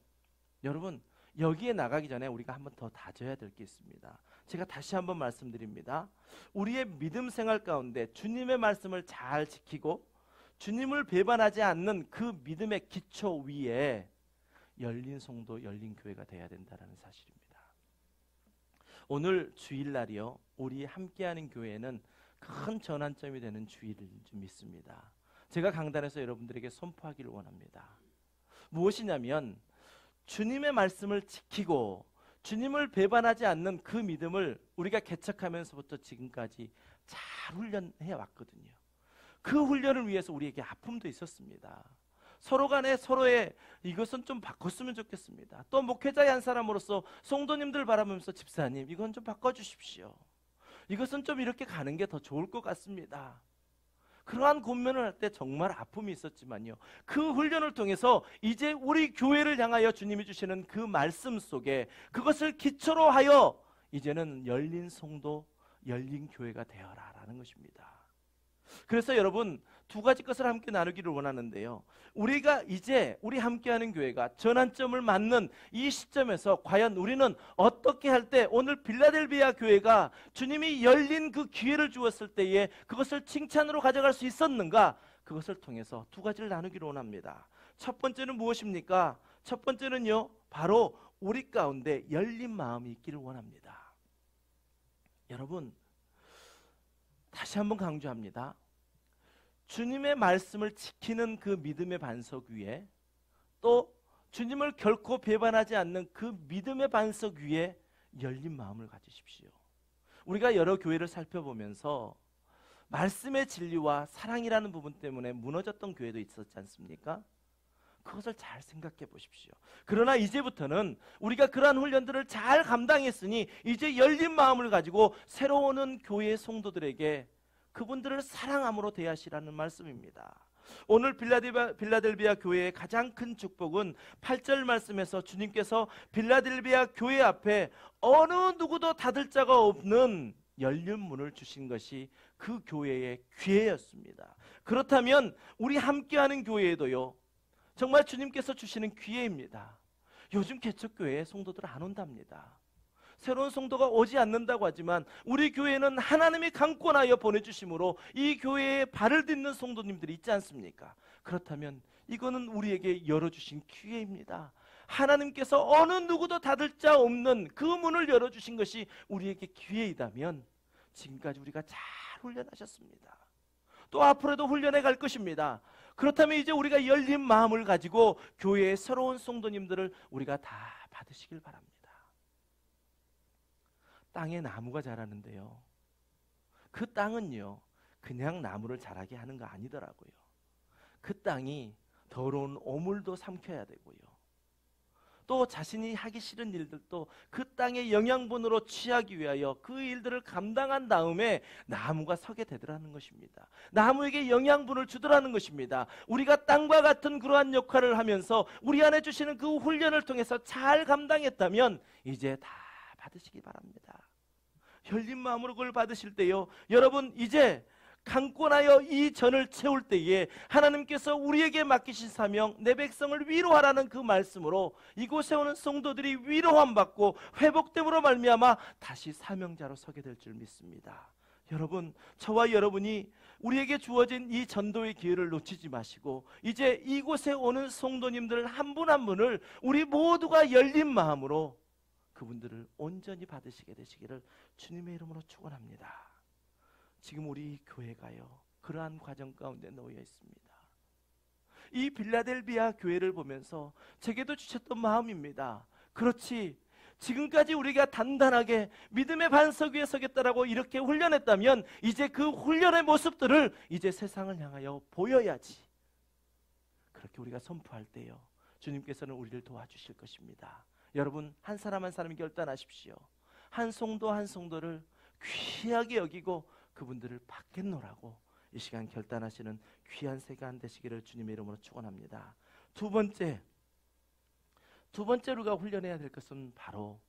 여러분 여기에 나가기 전에 우리가 한번 더 다져야 될 게 있습니다. 제가 다시 한번 말씀드립니다. 우리의 믿음 생활 가운데 주님의 말씀을 잘 지키고 주님을 배반하지 않는 그 믿음의 기초 위에 열린 성도, 열린 교회가 되어야 된다는 사실입니다. 오늘 주일날이요, 우리 함께하는 교회는 큰 전환점이 되는 주일을 좀 믿습니다. 제가 강단에서 여러분들에게 선포하기를 원합니다. 무엇이냐면 주님의 말씀을 지키고 주님을 배반하지 않는 그 믿음을 우리가 개척하면서부터 지금까지 잘 훈련해 왔거든요. 그 훈련을 위해서 우리에게 아픔도 있었습니다. 서로 간에 서로의 이것은 좀 바꿨으면 좋겠습니다. 또 목회자의 한 사람으로서 성도님들 바라보면서 집사님 이건 좀 바꿔주십시오. 이것은 좀 이렇게 가는 게 더 좋을 것 같습니다. 그러한 고민을 할 때 정말 아픔이 있었지만요, 그 훈련을 통해서 이제 우리 교회를 향하여 주님이 주시는 그 말씀 속에 그것을 기초로 하여 이제는 열린 성도, 열린 교회가 되어라 라는 것입니다. 그래서 여러분, 두 가지 것을 함께 나누기를 원하는데요. 우리가 이제 우리 함께하는 교회가 전환점을 맞는 이 시점에서 과연 우리는 어떻게 할 때 오늘 빌라델비아 교회가 주님이 열린 그 기회를 주었을 때에 그것을 칭찬으로 가져갈 수 있었는가? 그것을 통해서 두 가지를 나누기를 원합니다. 첫 번째는 무엇입니까? 첫 번째는요, 바로 우리 가운데 열린 마음이 있기를 원합니다. 여러분, 다시 한번 강조합니다. 주님의 말씀을 지키는 그 믿음의 반석 위에, 또 주님을 결코 배반하지 않는 그 믿음의 반석 위에 열린 마음을 가지십시오. 우리가 여러 교회를 살펴보면서 말씀의 진리와 사랑이라는 부분 때문에 무너졌던 교회도 있었지 않습니까? 그것을 잘 생각해 보십시오. 그러나 이제부터는 우리가 그러한 훈련들을 잘 감당했으니 이제 열린 마음을 가지고 새로 오는 교회의 성도들에게 그분들을 사랑함으로 대하시라는 말씀입니다. 오늘 빌라델비아 교회의 가장 큰 축복은 8절 말씀에서 주님께서 빌라델비아 교회 앞에 어느 누구도 닫을 자가 없는 열린 문을 주신 것이 그 교회의 기회였습니다. 그렇다면 우리 함께하는 교회에도요, 정말 주님께서 주시는 기회입니다. 요즘 개척교회에 성도들 안 온답니다. 새로운 성도가 오지 않는다고 하지만 우리 교회는 하나님이 강권하여 보내주심으로 이 교회에 발을 딛는 성도님들이 있지 않습니까? 그렇다면 이거는 우리에게 열어주신 기회입니다. 하나님께서 어느 누구도 닫을 자 없는 그 문을 열어주신 것이 우리에게 기회이다면 지금까지 우리가 잘 훈련하셨습니다. 또 앞으로도 훈련해 갈 것입니다. 그렇다면 이제 우리가 열린 마음을 가지고 교회의 새로운 성도님들을 우리가 다 받으시길 바랍니다. 땅에 나무가 자라는데요, 그 땅은요 그냥 나무를 자라게 하는 거 아니더라고요. 그 땅이 더러운 오물도 삼켜야 되고요, 또 자신이 하기 싫은 일들도 그 땅의 영양분으로 취하기 위하여 그 일들을 감당한 다음에 나무가 서게 되더라는 것입니다. 나무에게 영양분을 주더라는 것입니다. 우리가 땅과 같은 그러한 역할을 하면서 우리 안에 주시는 그 훈련을 통해서 잘 감당했다면 이제 다 받으시기 바랍니다. 열린 마음으로 그걸 받으실 때요, 여러분 이제 강권하여 이 전을 채울 때에 하나님께서 우리에게 맡기신 사명, 내 백성을 위로하라는 그 말씀으로 이곳에 오는 성도들이 위로함 받고 회복됨으로 말미암아 다시 사명자로 서게 될 줄 믿습니다. 여러분, 저와 여러분이 우리에게 주어진 이 전도의 기회를 놓치지 마시고 이제 이곳에 오는 성도님들 한 분 한 분을 우리 모두가 열린 마음으로 그분들을 온전히 받으시게 되시기를 주님의 이름으로 축원합니다. 지금 우리 교회가요 그러한 과정 가운데 놓여 있습니다. 이 빌라델비아 교회를 보면서 제게도 주셨던 마음입니다. 그렇지, 지금까지 우리가 단단하게 믿음의 반석 위에 서겠다라고 이렇게 훈련했다면 이제 그 훈련의 모습들을 이제 세상을 향하여 보여야지. 그렇게 우리가 선포할 때요 주님께서는 우리를 도와주실 것입니다. 여러분, 한 사람 한 사람 결단하십시오. 한 성도 한 성도를 귀하게 여기고 그분들을 받겠노라고 이 시간 결단하시는 귀한 세간 되시기를 주님의 이름으로 축원합니다. 두 번째로 우리가 훈련해야 될 것은 바로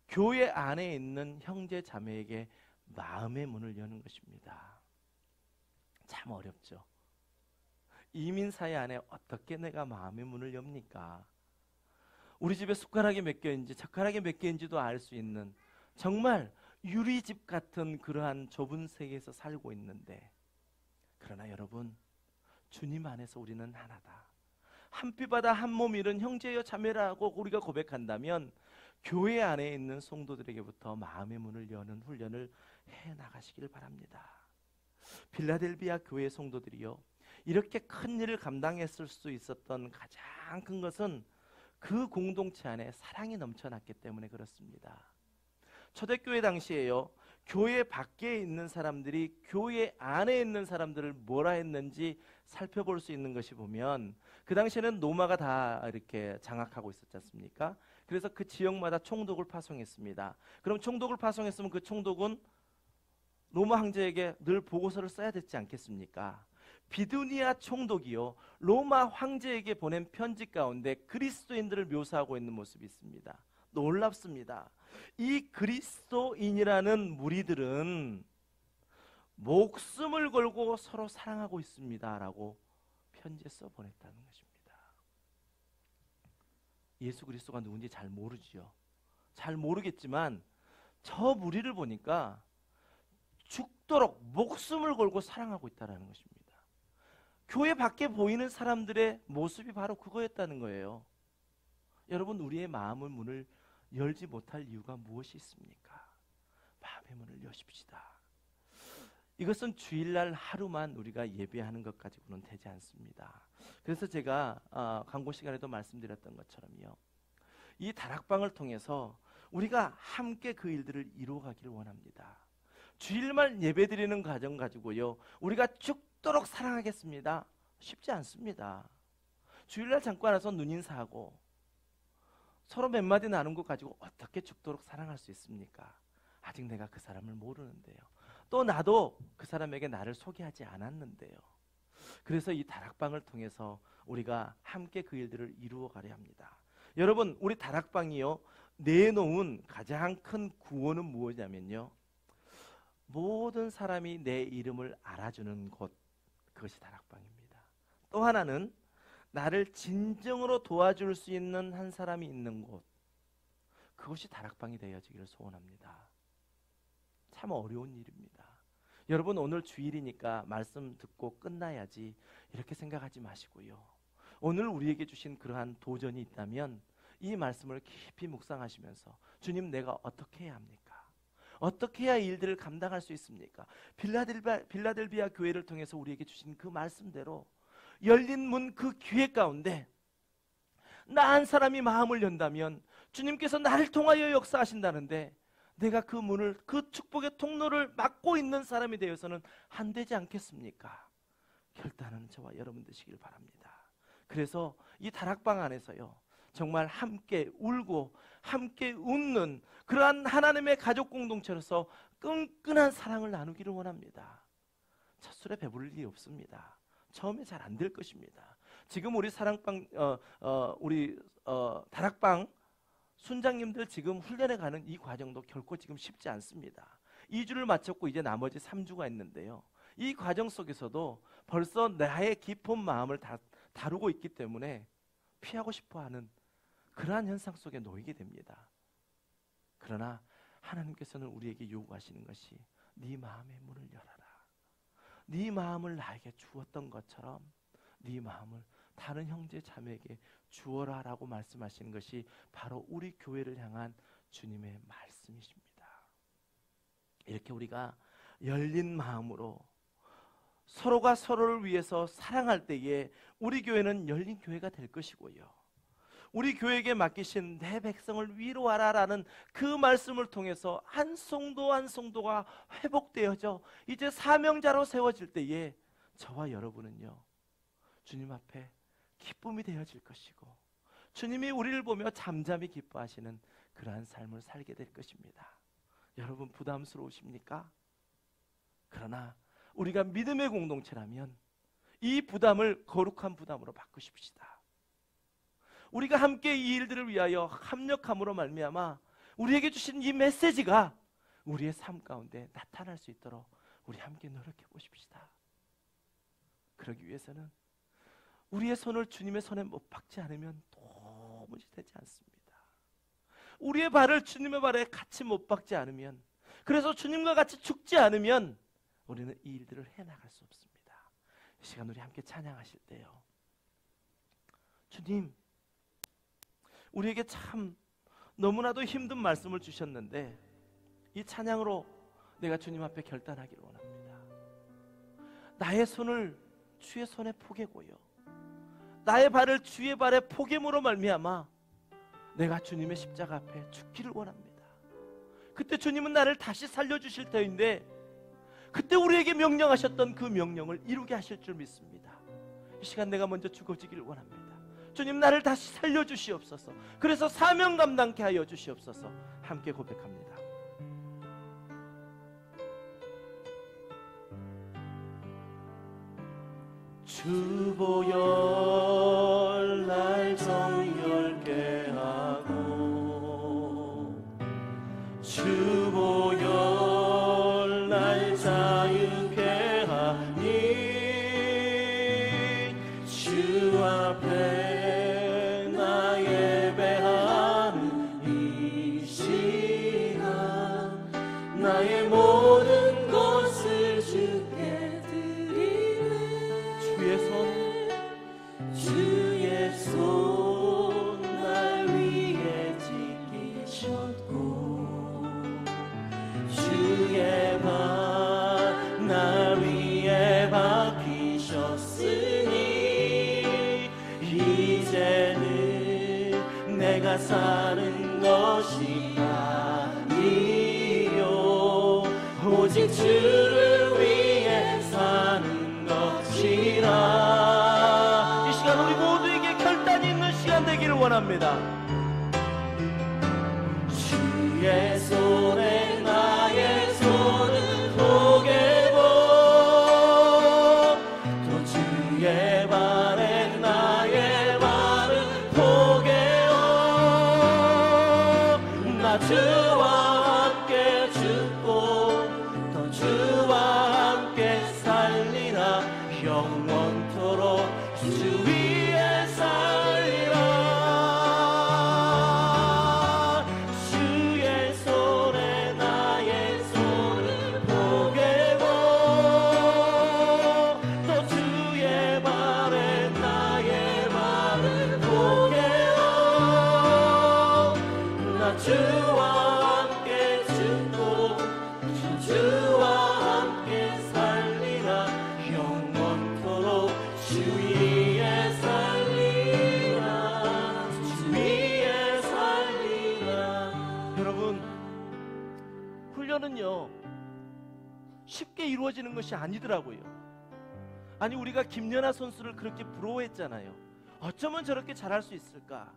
교회 안에 있는 형제 자매에게 마음의 문을 여는 것입니다. 참 어렵죠. 이민 사회 안에 어떻게 내가 마음의 문을 엽니까? 우리 집에 숟가락이 몇 개인지 젓가락이 몇 개인지도 알 수 있는 정말 유리집 같은 그러한 좁은 세계에서 살고 있는데, 그러나 여러분, 주님 안에서 우리는 하나다. 한 피바다 한 몸 이룬 형제여 자매라고 우리가 고백한다면 교회 안에 있는 성도들에게부터 마음의 문을 여는 훈련을 해나가시길 바랍니다. 빌라델비아 교회 성도들이요 이렇게 큰 일을 감당했을 수 있었던 가장 큰 것은 그 공동체 안에 사랑이 넘쳐났기 때문에 그렇습니다. 초대교회 당시에요 교회 밖에 있는 사람들이 교회 안에 있는 사람들을 뭐라 했는지 살펴볼 수 있는 것이 보면, 그 당시에는 로마가 다 이렇게 장악하고 있었지 않습니까? 그래서 그 지역마다 총독을 파송했습니다. 그럼 총독을 파송했으면 그 총독은 로마 황제에게 늘 보고서를 써야 되지 않겠습니까? 비두니아 총독이요 로마 황제에게 보낸 편지 가운데 그리스도인들을 묘사하고 있는 모습이 있습니다. 놀랍습니다. 이 그리스도인이라는 무리들은 목숨을 걸고 서로 사랑하고 있습니다라고 편지에 써보냈다는 것입니다. 예수 그리스도가 누군지 잘 모르지요. 잘 모르겠지만 저 무리를 보니까 죽도록 목숨을 걸고 사랑하고 있다는 것입니다. 교회 밖에 보이는 사람들의 모습이 바로 그거였다는 거예요. 여러분, 우리의 마음의 문을 열지 못할 이유가 무엇이 있습니까? 마음의 문을 여십시다. 이것은 주일날 하루만 우리가 예배하는 것 가지고는 되지 않습니다. 그래서 제가 광고 시간에도 말씀드렸던 것처럼요, 이 다락방을 통해서 우리가 함께 그 일들을 이루어가기를 원합니다. 주일만 예배드리는 과정 가지고요 우리가 죽도록 사랑하겠습니다, 쉽지 않습니다. 주일날 잠깐 와서 눈인사하고 서로 몇 마디 나눈 것 가지고 어떻게 죽도록 사랑할 수 있습니까? 아직 내가 그 사람을 모르는데요. 또 나도 그 사람에게 나를 소개하지 않았는데요. 그래서 이 다락방을 통해서 우리가 함께 그 일들을 이루어가려 합니다. 여러분, 우리 다락방이요 내놓은 가장 큰 구원은 무엇이냐면요, 모든 사람이 내 이름을 알아주는 곳, 그것이 다락방입니다. 또 하나는 나를 진정으로 도와줄 수 있는 한 사람이 있는 곳, 그것이 다락방이 되어지기를 소원합니다. 참 어려운 일입니다. 여러분, 오늘 주일이니까 말씀 듣고 끝나야지 이렇게 생각하지 마시고요, 오늘 우리에게 주신 그러한 도전이 있다면 이 말씀을 깊이 묵상하시면서 주님, 내가 어떻게 해야 합니까? 어떻게 해야 이 일들을 감당할 수 있습니까? 빌라델비아 교회를 통해서 우리에게 주신 그 말씀대로 열린 문 그 기회 가운데 나 한 사람이 마음을 연다면 주님께서 나를 통하여 역사하신다는데, 내가 그 문을, 그 축복의 통로를 막고 있는 사람이 되어서는 안 되지 않겠습니까? 결단은 저와 여러분 되시길 바랍니다. 그래서 이 다락방 안에서요 정말 함께 울고 함께 웃는 그러한 하나님의 가족 공동체로서 끈끈한 사랑을 나누기를 원합니다. 첫 술에 배부를 일이 없습니다. 처음에 잘 안 될 것입니다. 지금 우리 다락방 순장님들 지금 훈련해 가는 이 과정도 결코 지금 쉽지 않습니다. 2주를 마쳤고 이제 나머지 3주가 있는데요, 이 과정 속에서도 벌써 나의 깊은 마음을 다루고 있기 때문에 피하고 싶어하는 그러한 현상 속에 놓이게 됩니다. 그러나 하나님께서는 우리에게 요구하시는 것이 네 마음의 문을 열어라. 네 마음을 나에게 주었던 것처럼 네 마음을 다른 형제 자매에게 주어라 라고 말씀하시는 것이 바로 우리 교회를 향한 주님의 말씀이십니다. 이렇게 우리가 열린 마음으로 서로가 서로를 위해서 사랑할 때에 우리 교회는 열린 교회가 될 것이고요, 우리 교회에게 맡기신 내 백성을 위로하라 라는 그 말씀을 통해서 한 성도 한 성도가 회복되어져 이제 사명자로 세워질 때에 저와 여러분은요 주님 앞에 기쁨이 되어질 것이고, 주님이 우리를 보며 잠잠히 기뻐하시는 그러한 삶을 살게 될 것입니다. 여러분, 부담스러우십니까? 그러나 우리가 믿음의 공동체라면 이 부담을 거룩한 부담으로 바꾸십시다. 우리가 함께 이 일들을 위하여 합력함으로 말미암아 우리에게 주신 이 메시지가 우리의 삶 가운데 나타날 수 있도록 우리 함께 노력해 보십시다. 그러기 위해서는 우리의 손을 주님의 손에 못 박지 않으면 도무지 되지 않습니다. 우리의 발을 주님의 발에 같이 못 박지 않으면, 그래서 주님과 같이 죽지 않으면 우리는 이 일들을 해나갈 수 없습니다. 이 시간 우리 함께 찬양하실 때요, 주님, 우리에게 참 너무나도 힘든 말씀을 주셨는데 이 찬양으로 내가 주님 앞에 결단하기를 원합니다. 나의 손을 주의 손에 포개고요, 나의 발을 주의 발에 포개므로 말미암아 내가 주님의 십자가 앞에 죽기를 원합니다. 그때 주님은 나를 다시 살려주실 터인데 그때 우리에게 명령하셨던 그 명령을 이루게 하실 줄 믿습니다. 이 시간 내가 먼저 죽어지기를 원합니다. 주님, 나를 다시 살려주시옵소서. 그래서 사명 감당케 하여 주시옵소서. 함께 고백합니다. 주보혈 날 정결케 하고 주보혈 날 자유케 오직 주를 위해 사는 것이라. 이 시간 우리 모두에게 결단이 있는 시간 되기를 원합니다. 주의 손에 나의 손을 포개고 또 주의 발에 나의 발을 포개어 나 주와 함께 죽고 또 주와 함께 살리라. 영원토록 주 위에 살리라. 주의 손에 나의 손을 포개고 또 주의 발에 나의 발을 포개어 나 주와 함께 죽고 주와 함께 살리라. 영원토록 주 위에 살리라. 주 위에 살리라. 여러분, 훈련은요 쉽게 이루어지는 것이 아니더라고요. 아니, 우리가 김연아 선수를 그렇게 부러워했잖아요. 어쩌면 저렇게 잘할 수 있을까?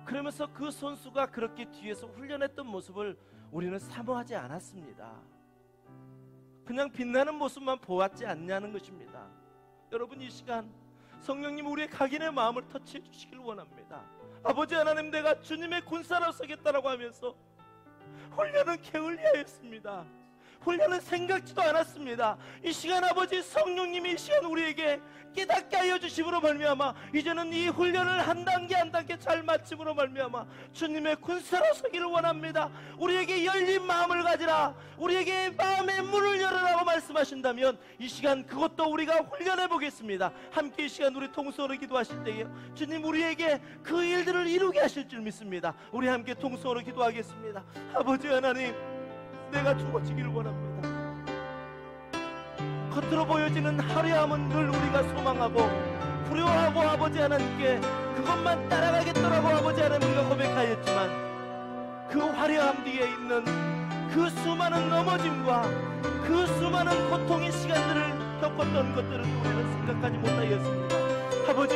그러면서 그 선수가 그렇게 뒤에서 훈련했던 모습을 우리는 사모하지 않았습니다. 그냥 빛나는 모습만 보았지 않냐는 것입니다. 여러분, 이 시간 성령님 우리의 각인의 마음을 터치해 주시길 원합니다. 아버지 하나님, 내가 주님의 군사로 서겠다라고 하면서 훈련은 게을리하였습니다. 훈련은 생각지도 않았습니다. 이 시간 아버지 성령님이 이 시간 우리에게 깨닫게 하여 주심으로 말미암아 이제는 이 훈련을 한 단계 한 단계 잘 마침으로 말미암아 주님의 군사로 서기를 원합니다. 우리에게 열린 마음을 가지라, 우리에게 마음의 문을 열으라고 말씀하신다면 이 시간 그것도 우리가 훈련해 보겠습니다. 함께 이 시간 우리 통성으로 기도하실 때에 주님 우리에게 그 일들을 이루게 하실 줄 믿습니다. 우리 함께 통성으로 기도하겠습니다. 아버지 하나님, 내가 죽어지기를 원합니다. 겉으로 보여지는 화려함은 늘 우리가 소망하고 부려워하고 아버지 하나님께 그것만 따라가겠더라고 아버지 하나님 우리가 고백하였지만 그 화려함 뒤에 있는 그 수많은 넘어짐과 그 수많은 고통의 시간들을 겪었던 것들은 우리는 생각하지 못하였습니다. 아버지,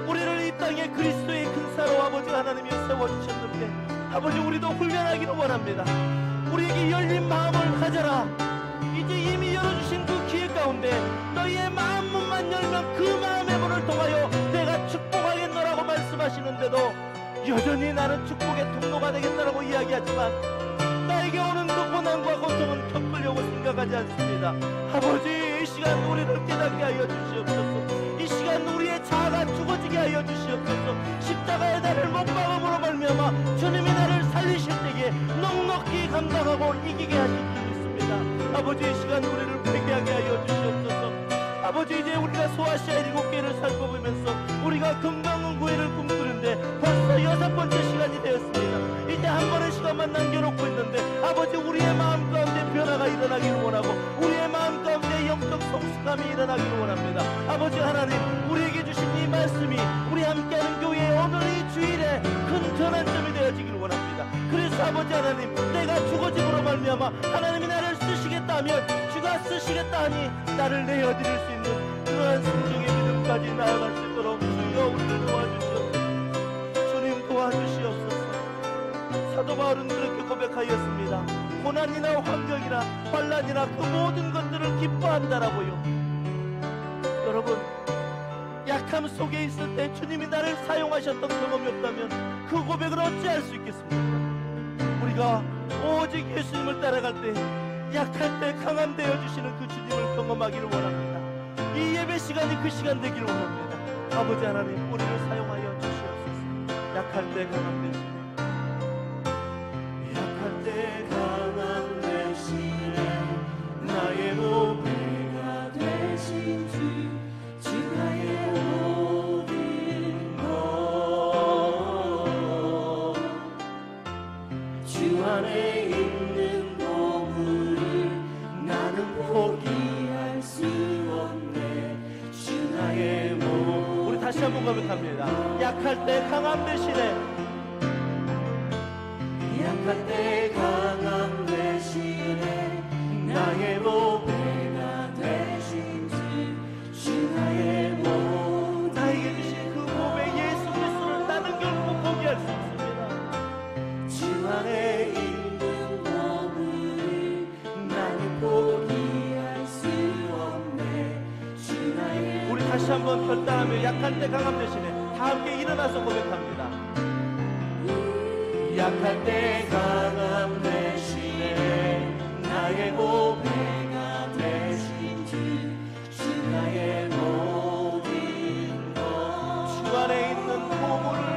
우리를 이 땅에 그리스도의 근사로 아버지 하나님이 세워주셨는데 아버지 우리도 훈련하기를 원합니다. 우리에게 열린 마음을 가져라. 이제 이미 열어주신 그 기회 가운데 너희의 마음문만 열면 그 마음의 문을 통하여 내가 축복하겠노라고 말씀하시는데도 여전히 나는 축복의 통로가 되겠다라고 이야기하지만 나에게 오는 그 고난과 고통은 겪으려고 생각하지 않습니다. 아버지, 이 시간 우리를 깨닫게 하여 주시옵소서. 이 시간 우리의 자아가 죽어지게 하여 주시옵소서. 십자가의 나를 못 박음으로 말미암아 주님이 나를 살리실 때에 넉넉히 감당하고 이기게 하실 줄 믿습니다. 아버지, 이 시간 우리를 회개하게 하여 주시옵소서. 아버지, 이제 우리가 소아시아 7개를 살펴보면서 우리가 건강한 구애를 꿈꾸는데 벌써 6번째 시간이 되었습니다. 이제 한 번의 시간만 남겨놓고 있는데 아버지, 우리의 마음 가운데 변화가 일어나기를 원하고 우리의 마음 가운데 영적 성숙함이 일어나기를 원합니다. 아버지 하나님, 우리에게 주신 이 말씀이 우리 함께하는 교회의 오늘 이 주일에 큰 전환점이 되어지기를 원합니다. 그래서 아버지 하나님, 내가 죽어짐으로 말미암아 하나님이 나를 쓰시겠다 하면 주가 쓰시겠다 하니 나를 내어드릴 수 있는 그러한 순종의 믿음까지 나아갈 수 있도록 주여 우리를 도와주시옵소서. 주님 도와주시옵소서. 사도 바울은 그렇게 고백하였습니다. 고난이나 환경이나 환난이나 그 모든 것들을 기뻐한다라고요. 여러분, 약함 속에 있을 때 주님이 나를 사용하셨던 경험이 없다면 그 고백을 어찌할 수 있겠습니까? 우리가 오직 예수님을 따라갈 때 약할 때 강함 되어주시는 그 주님을 경험하기를 원합니다. 이 예배 시간이 그 시간 되기를 원합니다. 아버지 하나님, 우리를 사용하여 주시옵소서. 약할 때 강함 되시네, 약할 때 강함 되시네, 나의 보배가 되신 주, 주 나의 모든 것, 주 안에 있는 보물을 나는 포기할 수 없네. 주 나의 몸. 우리 다시 한번 고백합니다. 약할 때 강함 되시네, 약할 때 강함 되시네, 나의 다시 한번 결단하며 약할 때 강함 대신에 다 함께 일어나서 고백합니다. 약할 때 강함 대신에 나의 고백가 되신 주 나의 모든 것 주 안에 있는 보물을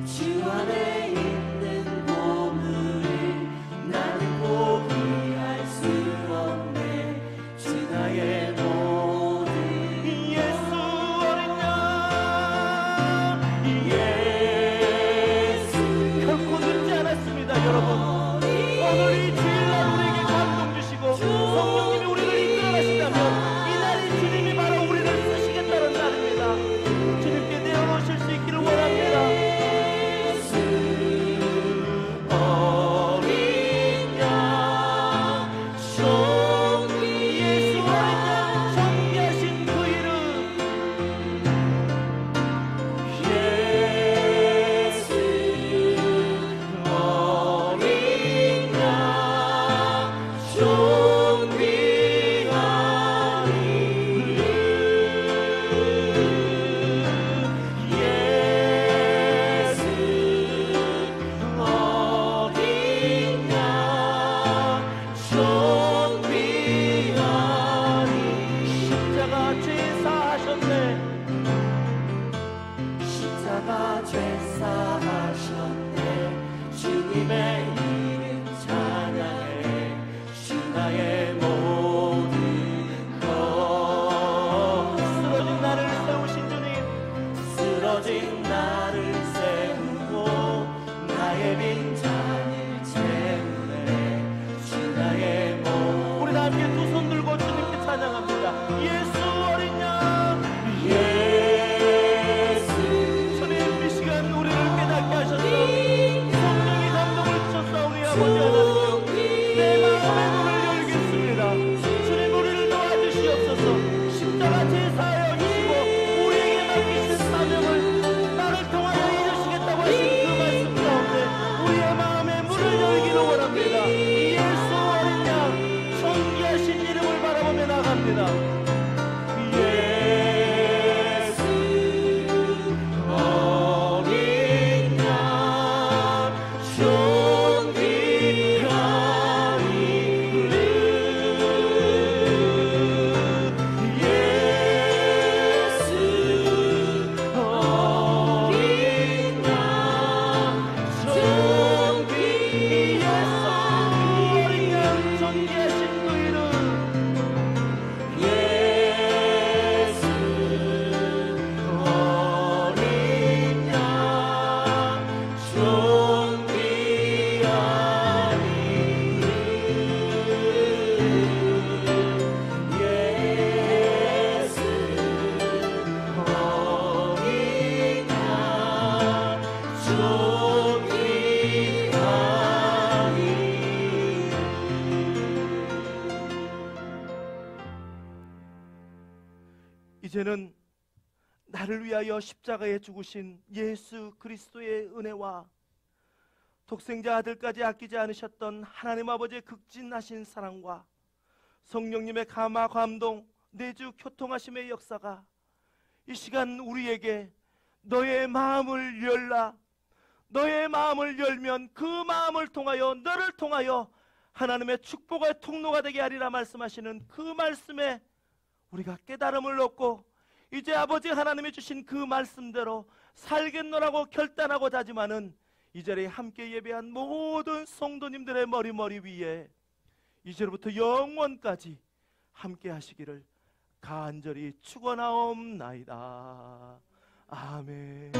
주 안에 있는 보물을 나는 포기할 수 없네. 주 나의 모든 예수 어린 양 예수 결코 늦지 않았습니다. 여러분 오늘 이 주일날 우리에게 감동 주시고 성령님이 우리를 이끌어 가신다면 이날이 주님이 바로 우리를 쓰시겠다는 날입니다. 주님께 내어놓으실 수 있기를 원합니다. 이제는 나를 위하여 십자가에 죽으신 예수 그리스도의 은혜와 독생자 아들까지 아끼지 않으셨던 하나님 아버지의 극진하신 사랑과 성령님의 감화 감동 내주 교통하심의 역사가 이 시간 우리에게 너의 마음을 열라, 너의 마음을 열면 그 마음을 통하여 너를 통하여 하나님의 축복의 통로가 되게 하리라 말씀하시는 그 말씀에 우리가 깨달음을 얻고 이제 아버지 하나님이 주신 그 말씀대로 살겠노라고 결단하고 다짐하는 이 자리에 함께 예배한 모든 성도님들의 머리 위에 이제로부터 영원까지 함께 하시기를 간절히 축원하옵나이다. 아멘.